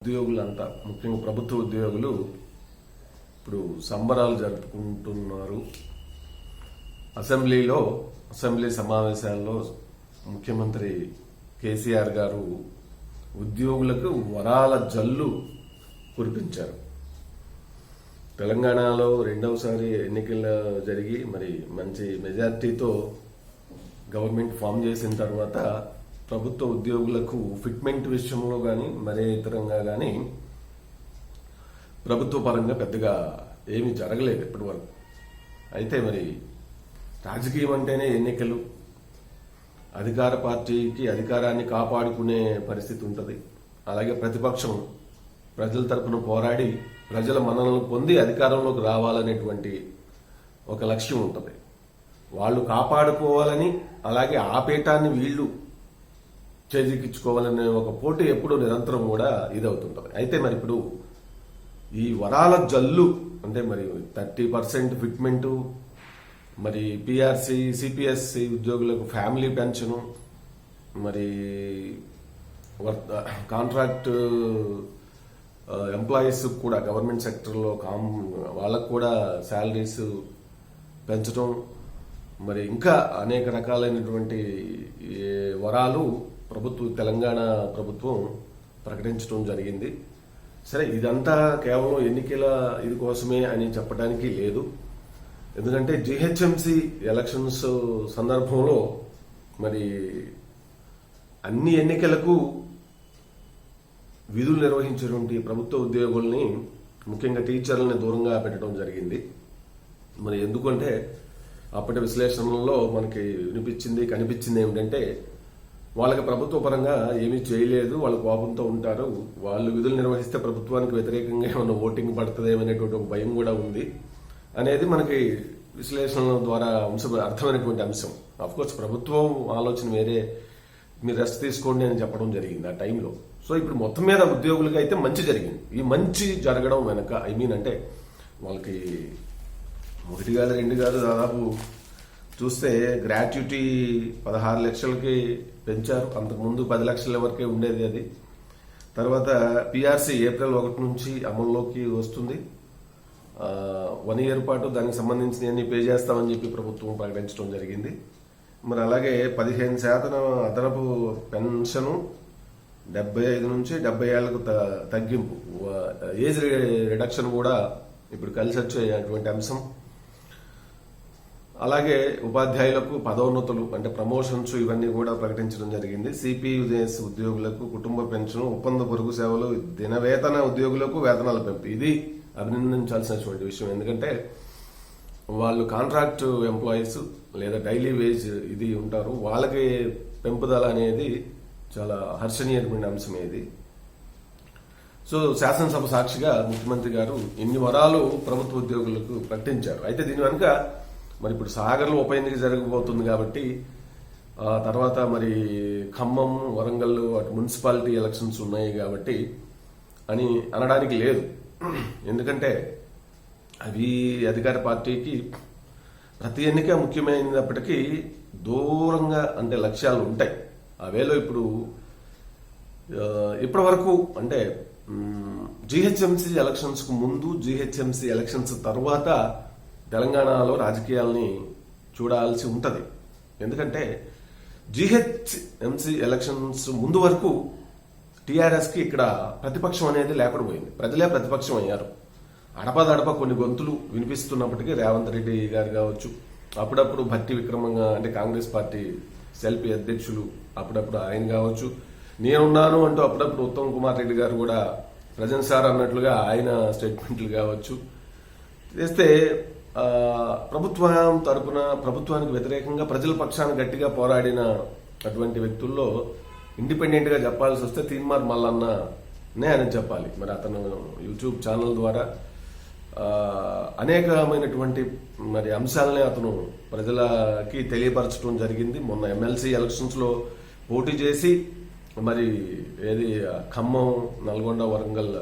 ఉద్యోగులంతా ముఖ్యంగా ప్రభుత్వ ఉద్యోగులు ఇప్పుడు సంబరాలు జరుపుకుంటున్నారు. అసెంబ్లీ సమావేశాల్లో ముఖ్యమంత్రి కేసీఆర్ గారు ఉద్యోగులకు వరాల జల్లు కురిపించారు. తెలంగాణలో రెండవసారి ఎన్నికలు జరిగి మరి మంచి మెజార్టీతో గవర్నమెంట్ ఫామ్ చేసిన తర్వాత ప్రభుత్వ ఉద్యోగులకు ఫిట్మెంట్ విషయంలో కానీ మరే ఇతరంగా కానీ ప్రభుత్వ పరంగా పెద్దగా ఏమీ జరగలేదు ఇప్పటి వరకు. అయితే మరి రాజకీయం అంటేనే ఎన్నికలు, అధికార పార్టీకి అధికారాన్ని కాపాడుకునే పరిస్థితి ఉంటుంది. అలాగే ప్రతిపక్షం ప్రజల తరపున పోరాడి ప్రజల మన్ననలు పొంది అధికారంలోకి రావాలనేటువంటి ఒక లక్ష్యం ఉంటుంది. వాళ్ళు కాపాడుకోవాలని, అలాగే ఆ పీఠాన్ని వీళ్ళు చేజిక్కించుకోవాలనే ఒక పోటీ ఎప్పుడు నిరంతరం కూడా ఇదవుతుంటుంది. అయితే మరి ఇప్పుడు ఈ వరాల జల్లు అంటే మరి 30% ఫిట్మెంటు, మరి పిఆర్సి సిపిఎస్సి ఉద్యోగులకు ఫ్యామిలీ పెన్షను, మరి కాంట్రాక్ట్ ఎంప్లాయీస్ కూడా గవర్నమెంట్ సెక్టర్లో వాళ్ళకు కూడా శాలరీస్ పెంచడం, మరి ఇంకా అనేక రకాలైనటువంటి వరాలు తెలంగాణ ప్రభుత్వం ప్రకటించడం జరిగింది. సరే, ఇదంతా కేవలం ఎన్నికల ఇది కోసమే అని చెప్పడానికి లేదు. ఎందుకంటే జిహెచ్ఎంసి ఎలక్షన్స్ సందర్భంలో మరి అన్ని ఎన్నికలకు విధులు నిర్వహించినటువంటి ప్రభుత్వ ఉద్యోగుల్ని, ముఖ్యంగా టీచర్లని దూరంగా పెట్టడం జరిగింది. మరి ఎందుకంటే అప్పటి విశ్లేషణలో మనకి కనిపించింది ఏమిటంటే వాళ్ళకి ప్రభుత్వ పరంగా ఏమీ చేయలేదు, వాళ్ళు కోపంతో ఉంటారు, వాళ్ళు విధులు నిర్వహిస్తే ప్రభుత్వానికి వ్యతిరేకంగా ఏమన్నా ఓటింగ్ పడుతుందేమనేటువంటి ఒక భయం కూడా ఉంది అనేది మనకి విశ్లేషణల ద్వారా అర్థమైనటువంటి అంశం. అఫ్కోర్స్ ప్రభుత్వం ఆలోచన వేరే, మీరు రెస్ట్ తీసుకోండి అని చెప్పడం జరిగింది ఆ టైంలో. సో ఇప్పుడు మొత్తం మీద ఉద్యోగులకి అయితే మంచి జరిగింది. ఈ మంచి జరగడం వెనక అంటే వాళ్ళకి ఒకటి కాదు రెండు కాదు, దాదాపు చూస్తే గ్రాట్యుటీ 16 లక్షలకి పెంచారు. అంతకుముందు 10 లక్షల వరకే ఉండేది అది. తర్వాత పిఆర్సి ఏప్రిల్ 1 నుంచి అమల్లోకి వస్తుంది. 1 ఇయర్ పాటు దానికి సంబంధించిన పే చేస్తామని చెప్పి ప్రభుత్వం ప్రకటించడం జరిగింది. మరి అలాగే 15% అదనపు పెన్షను, 75 నుంచి 70 ఏళ్లకు తగ్గింపు, ఏజ్ రిడక్షన్ కూడా ఇప్పుడు కలిసి వచ్చేటువంటి అంశం. అలాగే ఉపాధ్యాయులకు పదోన్నతులు అంటే ప్రమోషన్స్ ఇవన్నీ కూడా ప్రకటించడం జరిగింది. సిపియుఎస్ ఉద్యోగులకు కుటుంబ పెన్షన్, ఒప్పంద పొరుగు సేవలు, దినవేతన ఉద్యోగులకు వేతనాల పెంపు. ఇది అభినందించాల్సినటువంటి విషయం. ఎందుకంటే వాళ్ళు కాంట్రాక్ట్ ఎంప్లాయీస్ లేదా డైలీ వేజ్ ఇది ఉంటారు, వాళ్ళకి పెంపుదల అనేది చాలా హర్షణీయమైన అంశం ఇది. సో శాసనసభ సాక్షిగా ముఖ్యమంత్రి గారు ఇన్ని వరాలు ప్రభుత్వ ఉద్యోగులకు ప్రకటించారు. అయితే దీని వెనుక మరి ఇప్పుడు సాగర్లో ఉప ఎన్నిక జరగబోతుంది కాబట్టి తర్వాత మరి ఖమ్మం, వరంగల్ అటు మున్సిపాలిటీ ఎలక్షన్స్ ఉన్నాయి కాబట్టి అని అనడానికి లేదు. ఎందుకంటే అవి అధికార పార్టీకి ప్రతి ఎన్నిక ముఖ్యమైనప్పటికీ దూరంగా అంటే లక్ష్యాలు ఉంటాయి. అవేలో ఇప్పుడు ఇప్పటి వరకు అంటే జిహెచ్ఎంసీ ఎలక్షన్స్ కు ముందు, జిహెచ్ఎంసీ ఎలక్షన్స్ తర్వాత తెలంగాణలో రాజకీయాల్ని చూడాల్సి ఉంటుంది. ఎందుకంటే జిహెచ్ఎంసీ ఎలక్షన్స్ ముందు వరకు టీఆర్ఎస్కి ఇక్కడ ప్రతిపక్షం అనేది లేకుండా పోయింది. ప్రజలే ప్రతిపక్షం అయ్యారు. అడపదడప కొన్ని గొంతులు వినిపిస్తున్నప్పటికీ రేవంత్ రెడ్డి గారు కావచ్చు, అప్పుడప్పుడు భట్టి విక్రమంగా అంటే కాంగ్రెస్ పార్టీ సెల్పీ అధ్యక్షులు అప్పుడప్పుడు ఆయన కావచ్చు, నేనున్నాను అంటూ అప్పుడప్పుడు ఉత్తమ్ కుమార్ రెడ్డి గారు కూడా ప్రజెంట్ సార్ అన్నట్లుగా ఆయన స్టేట్మెంట్లు కావచ్చు చేస్తే ప్రభుత్వం తరపున ప్రభుత్వానికి వ్యతిరేకంగా ప్రజల పక్షాన గట్టిగా పోరాడిన అటువంటి వ్యక్తుల్లో ఇండిపెండెంట్ గా చెప్పాల్సి వస్తే తీన్మార్ మల్లన్ననే అని చెప్పాలి. మరి అతను యూట్యూబ్ ఛానల్ ద్వారా అనేకమైనటువంటి మరి అంశాలనే అతను ప్రజలకి తెలియపరచడం జరిగింది. మొన్న ఎమ్మెల్సీ ఎలక్షన్స్ లో పోటీ చేసి మరి ఖమ్మం, నల్గొండ, వరంగల్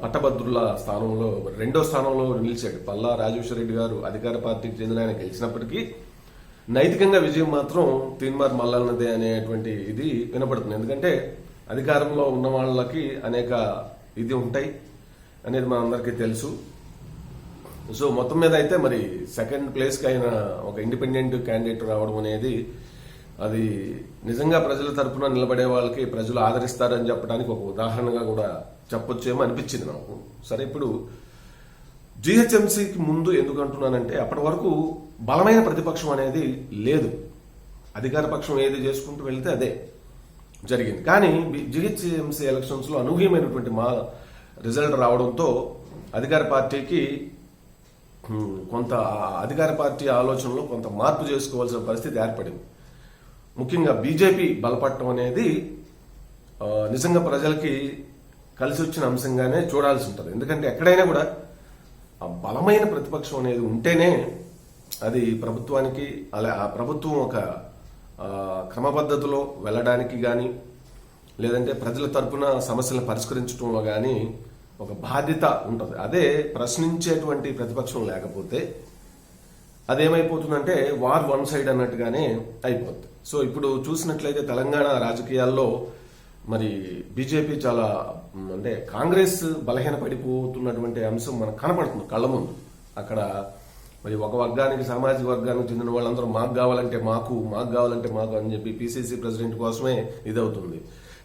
పట్టభద్రుల స్థానంలో 2వ స్థానంలో నిలిచాడు. పల్లా రాజేశ్వర రెడ్డి గారు అధికార పార్టీకి చెందిన ఆయన గెలిచినప్పటికీ నైతికంగా విజయం మాత్రం తీన్మార్ మల్లన్నదే అనేటువంటి ఇది వినపడుతుంది. ఎందుకంటే అధికారంలో ఉన్న వాళ్ళకి అనేక ఇది ఉంటాయి అనేది మనందరికీ తెలుసు. సో మొత్తం మీద అయితే మరి సెకండ్ ప్లేస్కి అయిన ఒక ఇండిపెండెంట్ క్యాండిడేట్ రావడం అనేది అది నిజంగా ప్రజల తరపున నిలబడే వాళ్ళకి ప్రజలు ఆదరిస్తారని చెప్పడానికి ఒక ఉదాహరణగా కూడా చెప్పొచ్చేమో అనిపించింది నాకు. సరే, ఇప్పుడు జిహెచ్ఎంసీకి ముందు ఎందుకు అంటున్నానంటే అప్పటి వరకు బలమైన ప్రతిపక్షం అనేది లేదు. అధికార పక్షం ఏది చేసుకుంటూ వెళ్తే అదే జరిగింది. కానీ జిహెచ్ఎంసీ ఎలక్షన్స్ లో అనూహ్యమైనటువంటి రిజల్ట్ రావడంతో అధికార పార్టీకి కొంత అధికార పార్టీ ఆలోచనలో కొంత మార్పు చేసుకోవాల్సిన పరిస్థితి ఏర్పడింది. ముఖ్యంగా బీజేపీ బలపడటం అనేది నిజంగా ప్రజలకి కలిసి వచ్చిన అంశంగానే చూడాల్సి ఉంటుంది. ఎందుకంటే ఎక్కడైనా కూడా ఆ బలమైన ప్రతిపక్షం అనేది ఉంటేనే అది ప్రభుత్వానికి ఆ ప్రభుత్వం ఒక క్రమపద్ధతిలో వెళ్ళడానికి కానీ లేదంటే ప్రజల తరపున సమస్యలను పరిష్కరించడంలో కానీ ఒక బాధ్యత ఉంటుంది. అదే ప్రశ్నించేటువంటి ప్రతిపక్షం లేకపోతే అదేమైపోతుందంటే వార్ వన్ సైడ్ అన్నట్టుగానే అయిపోతుంది. సో ఇప్పుడు చూసినట్లయితే తెలంగాణ రాజకీయాల్లో మరి బీజేపీ చాలా అంటే కాంగ్రెస్ బలహీన పడిపోతున్నటువంటి అంశం మనకు కనపడుతుంది కళ్ళ ముందు. అక్కడ మరి ఒక వర్గానికి సామాజిక వర్గానికి చెందిన వాళ్ళందరూ మాకు కావాలంటే మాకు అని చెప్పి పిసిసి ప్రెసిడెంట్ కోసమే ఇదవుతుంది.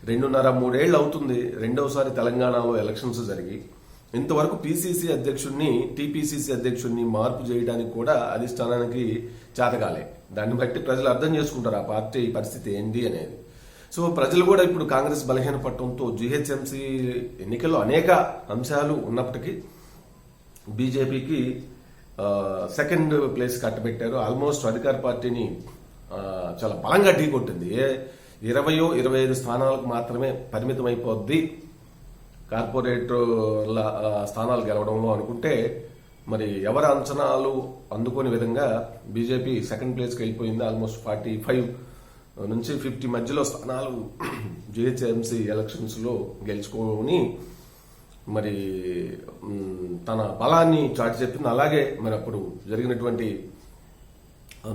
2.5-3 ఏళ్ళు అవుతుంది రెండవసారి తెలంగాణలో ఎలక్షన్స్ జరిగి. ఇంతవరకు పిసిసి అధ్యక్షుడిని టిపిసిసి అధ్యక్షుడిని మార్పు చేయడానికి కూడా అధిష్టానానికి చేతగాలే. దాన్ని బట్టి ప్రజలు అర్థం చేసుకుంటారు ఆ పార్టీ పరిస్థితి ఏంటి అనేది. సో ప్రజలు కూడా ఇప్పుడు కాంగ్రెస్ బలహీన పట్టడంతో జిహెచ్ఎంసీ ఎన్నికల్లో అనేక అంశాలు ఉన్నప్పటికీ బీజేపీకి సెకండ్ ప్లేస్ కట్టబెట్టారు. ఆల్మోస్ట్ అధికార పార్టీని చాలా బలంగా ఢీకొట్టింది. 20-25 స్థానాలకు మాత్రమే పరిమితం అయిపోద్ది కార్పొరేటర్ల స్థానాలు గెలవడంలో అనుకుంటే మరి ఎవరి అంచనాలు అందుకోని విధంగా బీజేపీ సెకండ్ ప్లేస్కి వెళ్ళిపోయింది. ఆల్మోస్ట్ 45 నుంచి 50 మధ్యలో స్థానాలు జిహెచ్ఎంసీ ఎలక్షన్స్ లో గెలుచుకొని మరి తన బలాన్ని చాటి చెప్పింది. అలాగే మరి అప్పుడు జరిగినటువంటి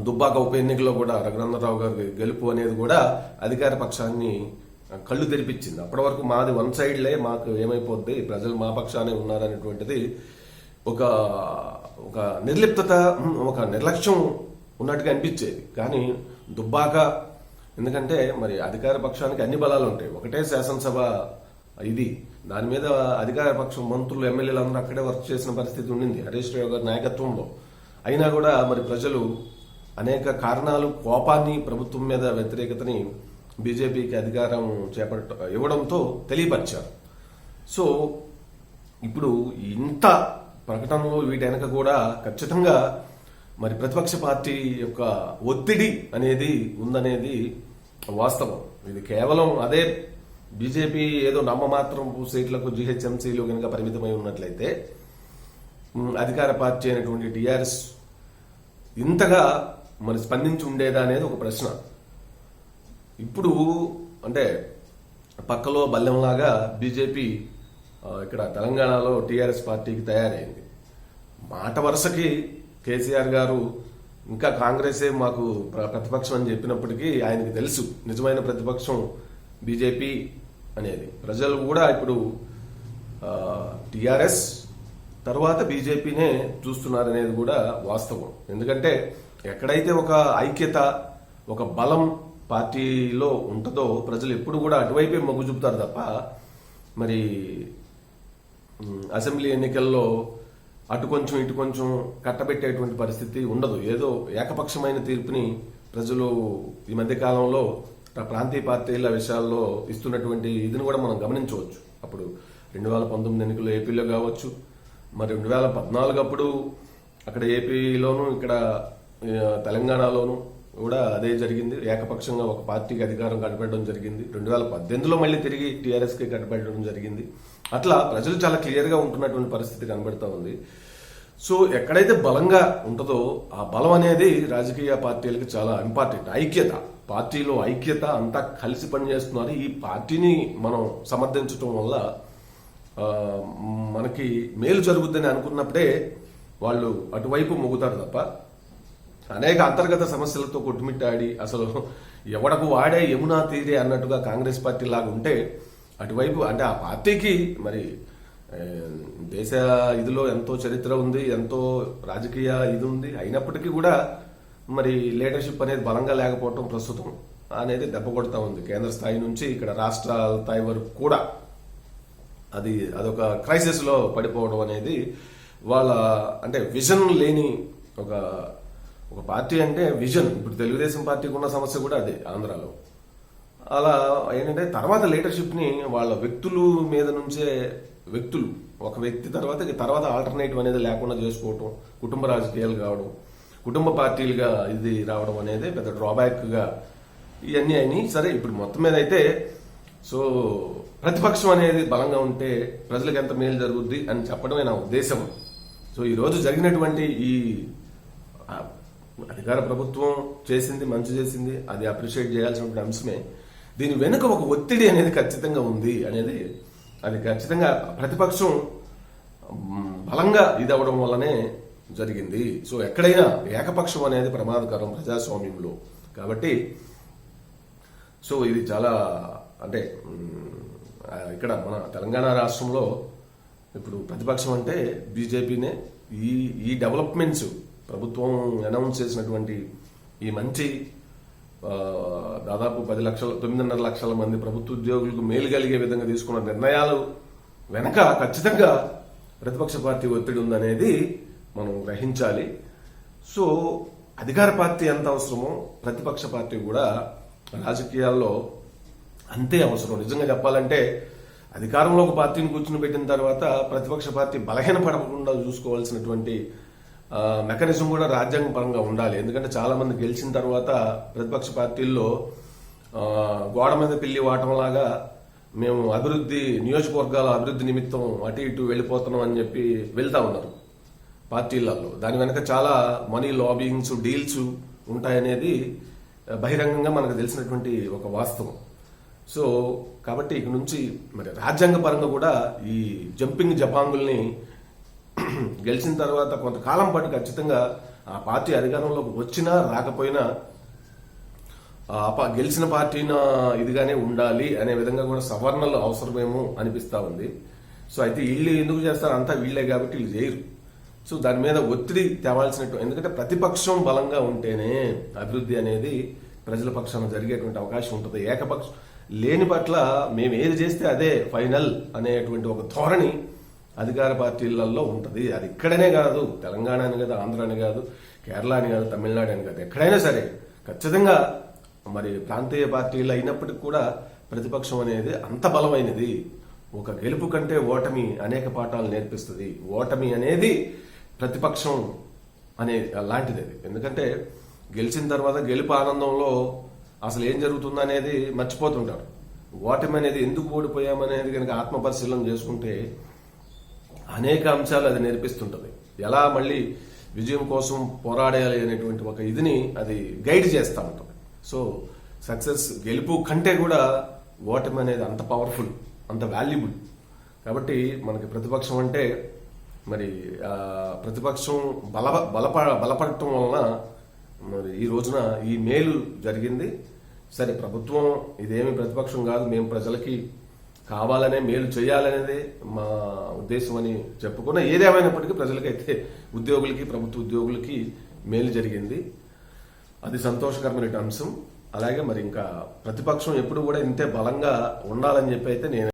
దుబ్బాక ఉప ఎన్నికలో కూడా రఘునందనరావు గారి గెలుపు అనేది కూడా అధికార పక్షాన్ని కళ్ళు తెరిపించింది. అప్పటి వరకు మాది వన్ సైడ్లే, మాకు ఏమైపోద్ది, ప్రజలు మా పక్షానే ఉన్నారనేటువంటిది ఒక నిర్లిప్తత, ఒక నిర్లక్ష్యం ఉన్నట్టుగా అనిపించేది. కానీ దుబ్బాక ఎందుకంటే మరి అధికార పక్షానికి అన్ని బలాలు ఉంటాయి, ఒకటే శాసనసభ ఇది, దాని మీద అధికార పక్షం మంత్రులు ఎమ్మెల్యేలు అందరూ అక్కడే వర్క్ చేసిన పరిస్థితి ఉండింది హరీష్ రావు గారి నాయకత్వంలో. అయినా కూడా మరి ప్రజలు అనేక కారణాలు, కోపాన్ని, ప్రభుత్వం మీద వ్యతిరేకతని బీజేపీకి అధికారం ఇవ్వడంతో తెలియపరిచారు. సో ఇప్పుడు ఇంత ప్రకటనలో వీటి వెనక కూడా ఖచ్చితంగా మరి ప్రతిపక్ష పార్టీ యొక్క ఒత్తిడి అనేది ఉందనేది వాస్తవం. ఇది కేవలం అదే బీజేపీ ఏదో నామమాత్రం సీట్లకు జిహెచ్ఎంసీలు కనుక పరిమితమై ఉన్నట్లయితే అధికార పార్టీ అయినటువంటి టీఆర్ఎస్ ఇంతగా మరి స్పందించి ఉండేదా అనేది ఒక ప్రశ్న. ఇప్పుడు అంటే పక్కలో బల్లెంలాగా బీజేపీ ఇక్కడ తెలంగాణలో టీఆర్ఎస్ పార్టీకి తయారైంది. మాట వరుసకి కేసీఆర్ గారు ఇంకా కాంగ్రెసే మాకు ప్రతిపక్షం అని చెప్పినప్పటికీ ఆయనకి తెలుసు నిజమైన ప్రతిపక్షం బీజేపీ అనేది. ప్రజలు కూడా ఇప్పుడు టీఆర్ఎస్ తర్వాత బీజేపీనే చూస్తున్నారనేది కూడా వాస్తవం. ఎందుకంటే ఎక్కడైతే ఒక ఐక్యత, ఒక బలం పార్టీలో ఉంటుందో ప్రజలు ఎప్పుడు కూడా అటువైపే మొగ్గు చూపుతారు తప్ప మరి అసెంబ్లీ ఎన్నికల్లో అటు కొంచెం ఇటు కొంచెం కట్టబెట్టేటువంటి పరిస్థితి ఉండదు. ఏదో ఏకపక్షమైన తీర్పుని ప్రజలు ఈ మధ్య కాలంలో ప్రాంతీయ పార్టీల విషయాల్లో ఇస్తున్నటువంటి ఇదిని కూడా మనం గమనించవచ్చు. అప్పుడు 2019 ఎన్నికల్లో ఏపీలో కావచ్చు, మరి 2014 అప్పుడు అక్కడ ఏపీలోను ఇక్కడ తెలంగాణలోను కూడా అదే జరిగింది. ఏకపక్షంగా ఒక పార్టీకి అధికారం కట్టబెట్టడం జరిగింది. 2018లో మళ్ళీ తిరిగి టీఆర్ఎస్ కి కట్టబెట్టడం జరిగింది. అట్లా ప్రజలు చాలా క్లియర్ గా ఉంటున్నటువంటి పరిస్థితి కనబడతా ఉంది. సో ఎక్కడైతే బలంగా ఉంటుందో ఆ బలం అనేది రాజకీయ పార్టీలకు చాలా ఇంపార్టెంట్. ఐక్యత, పార్టీలో ఐక్యత, అంతా కలిసి పనిచేస్తున్నారు. ఈ పార్టీని మనం సమర్థించడం వల్ల మనకి మేలు జరుగుద్దని అనుకున్నప్పుడే వాళ్ళు అటువైపు మొగుతారు తప్ప అనేక అంతర్గత సమస్యలతో కొట్టుమిట్టాడి అసలు ఎవడకు వాడే యమునా తీరే అన్నట్టుగా కాంగ్రెస్ పార్టీ లాగా ఉంటే అటువైపు అంటే ఆ పార్టీకి మరి దేశ ఇదిలో ఎంతో చరిత్ర ఉంది, ఎంతో రాజకీయ ఇది ఉంది, అయినప్పటికీ కూడా మరి లీడర్షిప్ అనేది బలంగా లేకపోవటం ప్రస్తుతం అనేది దెబ్బ కొడతా ఉంది. కేంద్ర స్థాయి నుంచి ఇక్కడ రాష్ట్ర స్థాయి వరకు కూడా అదొక క్రైసిస్ లో పడిపోవడం అనేది వాళ్ళ అంటే విజన్ లేని ఒక పార్టీ అంటే విజన్. ఇప్పుడు తెలుగుదేశం పార్టీకి ఉన్న సమస్య కూడా అదే ఆంధ్రాలో. అలా ఏంటంటే తర్వాత లీడర్షిప్ ని వాళ్ళ వ్యక్తుల మీద నుంచే వ్యక్తులు ఒక వ్యక్తి తర్వాత ఆల్టర్నేటివ్ అనేది లేకుండా చేసుకోవటం, కుటుంబ రాజకీయాలు కావడం, కుటుంబ పార్టీలుగా ఇది రావడం అనేది పెద్ద డ్రాబ్యాక్ గా ఇవన్నీ అయినాయి. సరే ఇప్పుడు మొత్తం మీద అయితే సో ప్రతిపక్షం అనేది బలంగా ఉంటే ప్రజలకు ఎంత మేలు జరుగుద్ది అని చెప్పడమే నా ఉద్దేశం. సో ఈ రోజు జరిగినటువంటి ఈ అధికార ప్రభుత్వం చేసింది మంచి చేసింది, అది అప్రిషియేట్ చేయాల్సినటువంటి అంశమే. దీని వెనుక ఒక ఒత్తిడి అనేది ఖచ్చితంగా ఉంది అనేది అది ఖచ్చితంగా ప్రతిపక్షం బలంగా ఇది అవడం వల్లనే జరిగింది. సో ఎక్కడైనా ఏకపక్షం అనేది ప్రమాదకరం ప్రజాస్వామ్యంలో. కాబట్టి సో ఇది చాలా అంటే ఇక్కడ మన తెలంగాణ రాష్ట్రంలో ఇప్పుడు ప్రతిపక్షం అంటే బీజేపీనే. ఈ డెవలప్మెంట్స్ ప్రభుత్వం అనౌన్స్ చేసినటువంటి ఈ మంచి దాదాపు 9.5 లక్షల మంది ప్రభుత్వ ఉద్యోగులకు మేలు కలిగే విధంగా తీసుకున్న నిర్ణయాలు వెనక ఖచ్చితంగా ప్రతిపక్ష పార్టీ ఒత్తిడి ఉందనేది మనం గ్రహించాలి. సో అధికార పార్టీ ఎంత అవసరమో ప్రతిపక్ష పార్టీ కూడా రాజకీయాల్లో అంతే అవసరం. నిజంగా చెప్పాలంటే అధికారంలో ఒక పార్టీని కూర్చుని పెట్టిన తర్వాత ప్రతిపక్ష పార్టీ బలహీనపడకుండా చూసుకోవాల్సినటువంటి మెకానిజం కూడా రాజ్యాంగపరంగా ఉండాలి. ఎందుకంటే చాలా మంది గెలిచిన తర్వాత ప్రతిపక్ష పార్టీల్లో గోడ మీద పిల్లి వాటంలాగా మేము నియోజకవర్గాల అభివృద్ధి నిమిత్తం అటు ఇటు వెళ్ళిపోతున్నాం అని చెప్పి వెళ్తా ఉన్నారు పార్టీలలో. దాని వెనక చాలా మనీ లాబింగ్స్, డీల్స్ ఉంటాయనేది బహిరంగంగా మనకు తెలిసినటువంటి ఒక వాస్తవం. సో కాబట్టి ఇక నుంచి మరి రాజ్యాంగ పరంగా కూడా ఈ జంపింగ్ జపాంగుల్ని గెలిచిన తర్వాత కొంతకాలం పాటు ఖచ్చితంగా ఆ పార్టీ అధికారంలోకి వచ్చినా రాకపోయినా గెలిచిన పార్టీన ఇదిగానే ఉండాలి అనే విధంగా కూడా సవరణలు అవసరమేమో అనిపిస్తా ఉంది. సో అయితే వీళ్ళు ఎందుకు చేస్తారు, అంతా వీళ్ళే కాబట్టి వీళ్ళు చేయరు. సో దాని మీద ఒత్తిడి తేవాల్సినట్టు, ఎందుకంటే ప్రతిపక్షం బలంగా ఉంటేనే అభివృద్ధి అనేది ప్రజల పక్షాన జరిగేటువంటి అవకాశం ఉంటుంది. ఏకపక్షం లేని పట్ల మేము ఏది చేస్తే అదే ఫైనల్ అనేటువంటి ఒక ధోరణి అధికార పార్టీలలో ఉంటుంది. అది ఇక్కడనే కాదు, తెలంగాణ అని కాదు, ఆంధ్ర అని కాదు, కేరళ అని కాదు, తమిళనాడు అని కాదు, ఎక్కడైనా సరే ఖచ్చితంగా మరి ప్రాంతీయ పార్టీలు అయినప్పటికీ కూడా ప్రతిపక్షం అనేది అంత బలమైనది. ఒక గెలుపు కంటే ఓటమి అనేక పాఠాలు నేర్పిస్తుంది. ఓటమి అనేది ప్రతిపక్షం అనే లాంటిది. ఎందుకంటే గెలిచిన తర్వాత గెలుపు ఆనందంలో అసలు ఏం జరుగుతుందనేది మర్చిపోతుంటారు. ఓటమి అనేది ఎందుకు ఓడిపోయామనేది కనుక ఆత్మపరిశీలన చేసుకుంటే అనేక అంశాలు అది నేర్పిస్తుంటది. ఎలా మళ్ళీ విజయం కోసం పోరాడాలి అనేటువంటి ఒక ఇదిని అది గైడ్ చేస్తూ ఉంటుంది. సో సక్సెస్ గెలుపు కంటే కూడా ఓటమి అనేది అంత పవర్ఫుల్, అంత వాల్యుబుల్. కాబట్టి మనకి ప్రతిపక్షం అంటే మరి ప్రతిపక్షం బలపడటం వలన మరి ఈ రోజున ఈ మేలు జరిగింది. సరే ప్రభుత్వం ఇదేమి ప్రతిపక్షం కాదు, మేము ప్రజలకి కావాలనే మేలు చేయాలనేదే మా ఉద్దేశం అని చెప్పుకున్న ఏదేమైనప్పటికీ ప్రజలకైతే ఉద్యోగులకి, ప్రభుత్వ ఉద్యోగులకి మేలు జరిగింది. అది సంతోషకరమైన అంశం. అలాగే మరి ఇంకా ప్రతిపక్షం ఎప్పుడు కూడా ఇంతే బలంగా ఉండాలని చెప్పి అయితే నేను